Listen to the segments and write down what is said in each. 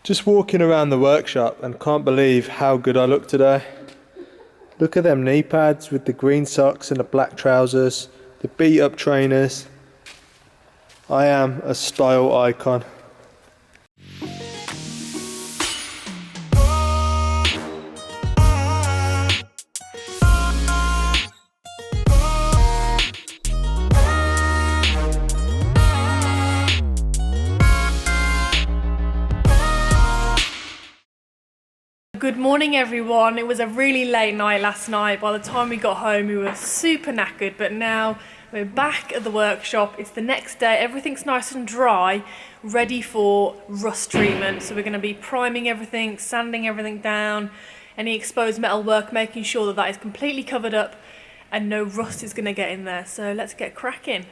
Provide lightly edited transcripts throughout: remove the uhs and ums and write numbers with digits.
Just walking around the workshop and can't believe how good I look today. Look at them knee pads with the green socks and the black trousers, the beat up trainers. I am a style icon. Good morning everyone. It was a really late night last night. By the time we got home we were super knackered, but now we're back at the workshop. It's the next day, everything's nice and dry, ready for rust treatment. So we're going to be priming everything, sanding everything down, any exposed metal work, making sure that that is completely covered up and no rust is going to get in there. So let's get cracking.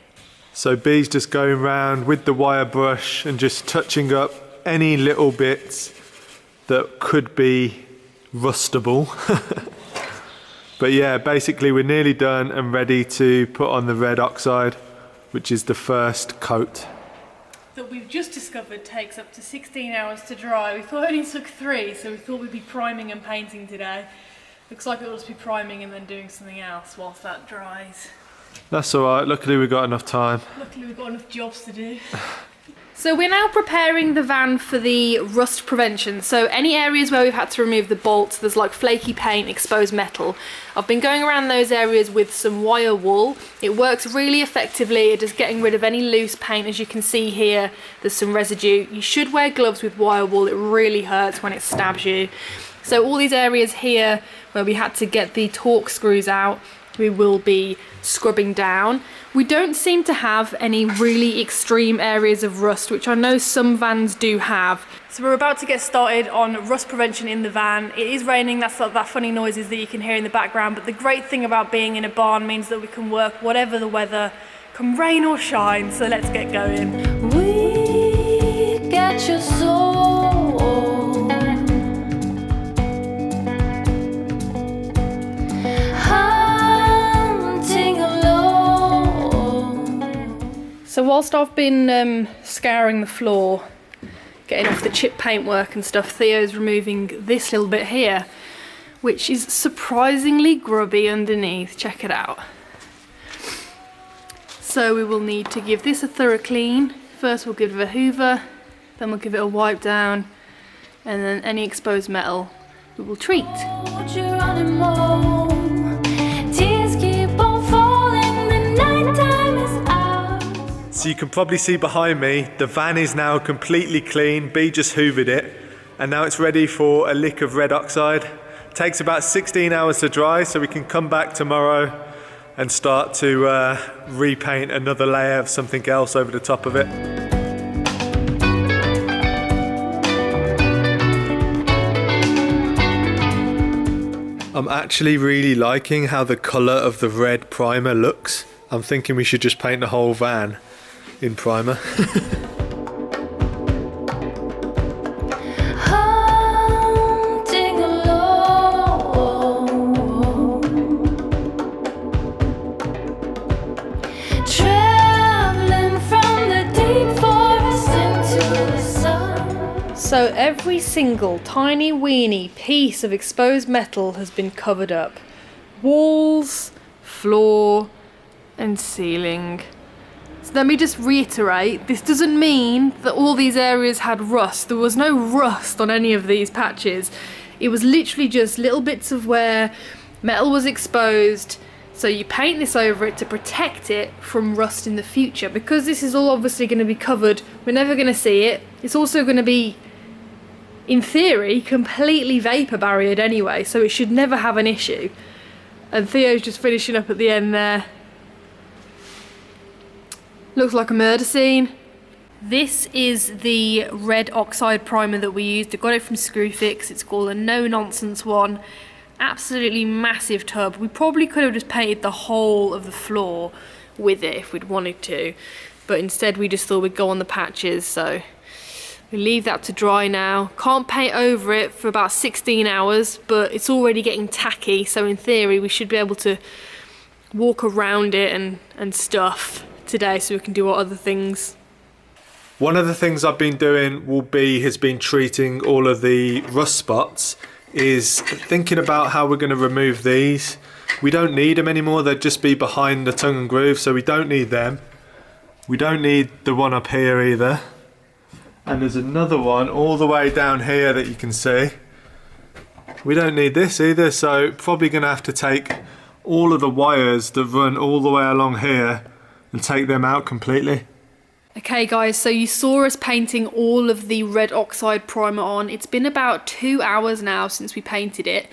So B's just going around with the wire brush and just touching up any little bits that could be rustable. But yeah, basically we're nearly done and ready to put on the red oxide, which is the first coat. That we've just discovered takes up to 16 hours to dry. We thought it only took 3, so we thought we'd be priming and painting today. Looks like it'll just be priming and then doing something else whilst that dries. That's alright, luckily we've got enough time. Luckily we've got enough jobs to do. So we're now preparing the van for the rust prevention. So any areas where we've had to remove the bolts, there's like flaky paint, exposed metal. I've been going around those areas with some wire wool. It works really effectively at just getting rid of any loose paint. As you can see here, there's some residue. You should wear gloves with wire wool. It really hurts when it stabs you. So all these areas here where we had to get the torque screws out, we will be scrubbing down. We don't seem to have any really extreme areas of rust, which I know some vans do have. So we're about to get started on rust prevention in the van. It is raining, that's like that funny noises that you can hear in the background, but the great thing about being in a barn means that we can work whatever the weather, come rain or shine. So let's get going. We get your soul. So whilst I've been scouring the floor, getting off the chip paintwork and stuff, Theo's removing this little bit here, which is surprisingly grubby underneath. Check it out. So we will need to give this a thorough clean. First we'll give it a hoover, then we'll give it a wipe down, and then any exposed metal we will treat. So you can probably see behind me, the van is now completely clean. B just hoovered it, and now it's ready for a lick of red oxide. Takes about 16 hours to dry, so we can come back tomorrow and start to repaint another layer of something else over the top of it. I'm actually really liking how the colour of the red primer looks. I'm thinking we should just paint the whole van in primer. So every single tiny weeny piece of exposed metal has been covered up. Walls, floor, and ceiling. So let me just reiterate, this doesn't mean that all these areas had rust. There was no rust on any of these patches. It was literally just little bits of where metal was exposed. So you paint this over it to protect it from rust in the future. Because this is all obviously going to be covered, we're never going to see it. It's also going to be, in theory, completely vapor barriered anyway, so it should never have an issue. And Theo's just finishing up at the end there. Looks like a murder scene. This is the red oxide primer that we used. I got it from Screwfix. It's called a no-nonsense one. Absolutely massive tub. We probably could have just painted the whole of the floor with it if we'd wanted to, but instead we just thought we'd go on the patches, so we leave that to dry now. Can't paint over it for about 16 hours, but it's already getting tacky, so in theory we should be able to walk around it and stuff today so we can do our other things. One of the things I've been doing has been treating all of the rust spots, is thinking about how we're going to remove these. We don't need them anymore, they'd just be behind the tongue and groove, so we don't need them. We don't need the one up here either. And there's another one all the way down here that you can see. We don't need this either, so probably going to have to take all of the wires that run all the way along here and take them out completely. Okay guys, so you saw us painting all of the red oxide primer on. It's been about 2 hours now since we painted it.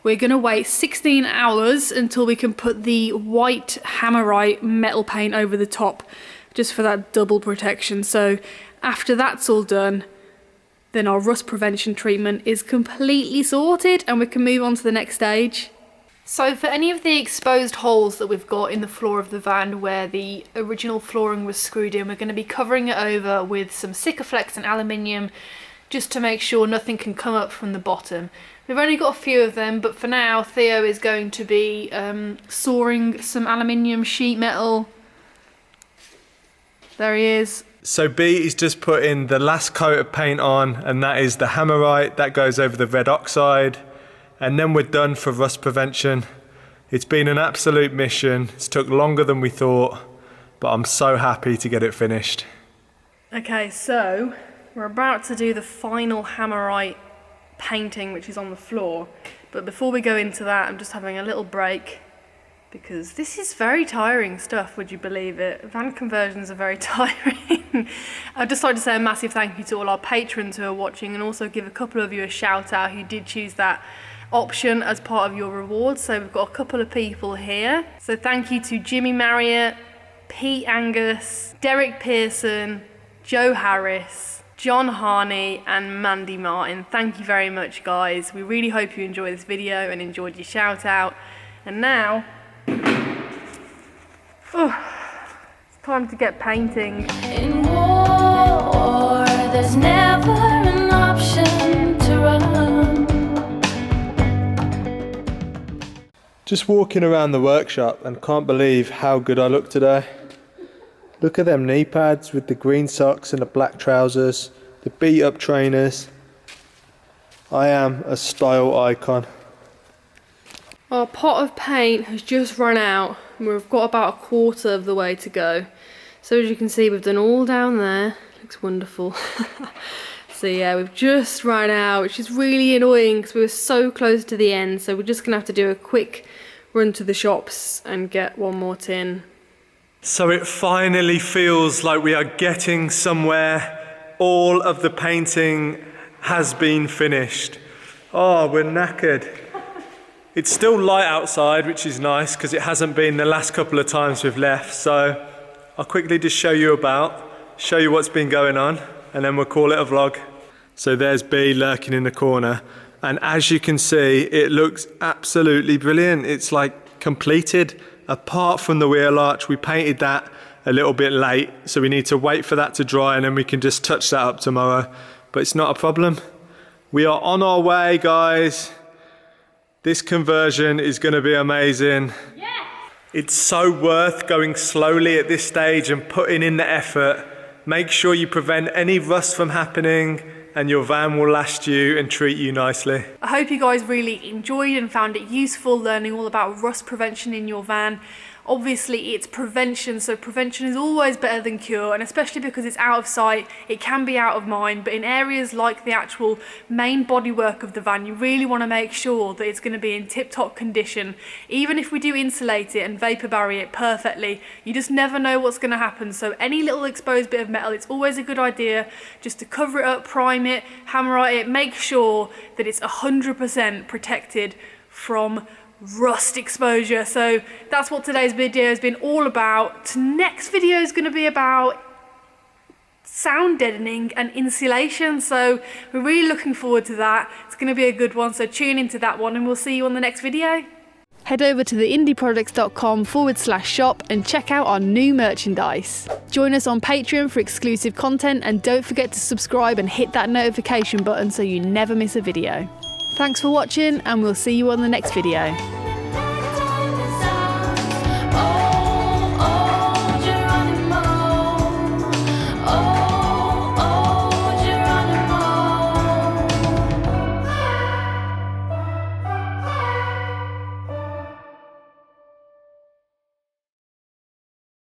We're going to wait 16 hours until we can put the white Hammerite metal paint over the top, just for that double protection. So after that's all done, then our rust prevention treatment is completely sorted and we can move on to the next stage. So for any of the exposed holes that we've got in the floor of the van where the original flooring was screwed in, we're going to be covering it over with some Sikaflex and aluminium just to make sure nothing can come up from the bottom. We've only got a few of them, but for now Theo is going to be sawing some aluminium sheet metal. There he is. So B is just putting the last coat of paint on, and that is the Hammerite that goes over the red oxide. And then we're done for rust prevention. It's been an absolute mission. It's took longer than we thought, but I'm so happy to get it finished. Okay, so we're about to do the final Hammerite painting, which is on the floor. But before we go into that, I'm just having a little break because this is very tiring stuff, would you believe it? Van conversions are very tiring. I'd just like to say a massive thank you to all our patrons who are watching, and also give a couple of you a shout out who did choose that option as part of your rewards. So we've got a couple of people here. So thank you to Jimmy Marriott, Pete Angus, Derek Pearson, Joe Harris, John Harney and Mandy Martin. Thank you very much guys. We really hope you enjoyed this video and enjoyed your shout out. And now, it's time to get painting. In war, there's never an option to run. Just walking around the workshop and can't believe how good I look today. Look at them knee pads with the green socks and the black trousers, the beat up trainers. I am a style icon. Our pot of paint has just run out and we've got about a quarter of the way to go. So as you can see, we've done all down there. Looks wonderful. So yeah, we've just run out, which is really annoying because we were so close to the end. So we're just gonna have to do a quick run to the shops and get one more tin. So it finally feels like we are getting somewhere. All of the painting has been finished. Oh, we're knackered. It's still light outside, which is nice because it hasn't been the last couple of times we've left. So I'll quickly just show you what's been going on, and then we'll call it a vlog. So there's B lurking in the corner. And as you can see, it looks absolutely brilliant. It's like completed. Apart from the wheel arch, we painted that a little bit late, so we need to wait for that to dry and then we can just touch that up tomorrow. But it's not a problem. We are on our way, guys. This conversion is going to be amazing. Yes! It's so worth going slowly at this stage and putting in the effort. Make sure you prevent any rust from happening, and your van will last you and treat you nicely. I hope you guys really enjoyed and found it useful learning all about rust prevention in your van. Obviously it's prevention, so prevention is always better than cure, and especially because it's out of sight, it can be out of mind. But in areas like the actual main bodywork of the van, you really want to make sure that it's going to be in tip-top condition. Even if we do insulate it and vapor barrier it perfectly, you just never know what's going to happen. So any little exposed bit of metal, it's always a good idea just to cover it up, prime it, Hammerite it, make sure that it's 100% protected from rust exposure. So that's what today's video has been all about. Next video is going to be about sound deadening and insulation, so we're really looking forward to that. It's going to be a good one, so tune into that one and we'll see you on the next video. Head over to theindyprojects.com/shop and check out our new merchandise. Join us on Patreon for exclusive content, and don't forget to subscribe and hit that notification button so you never miss a video. Thanks for watching, and we'll see you on the next video.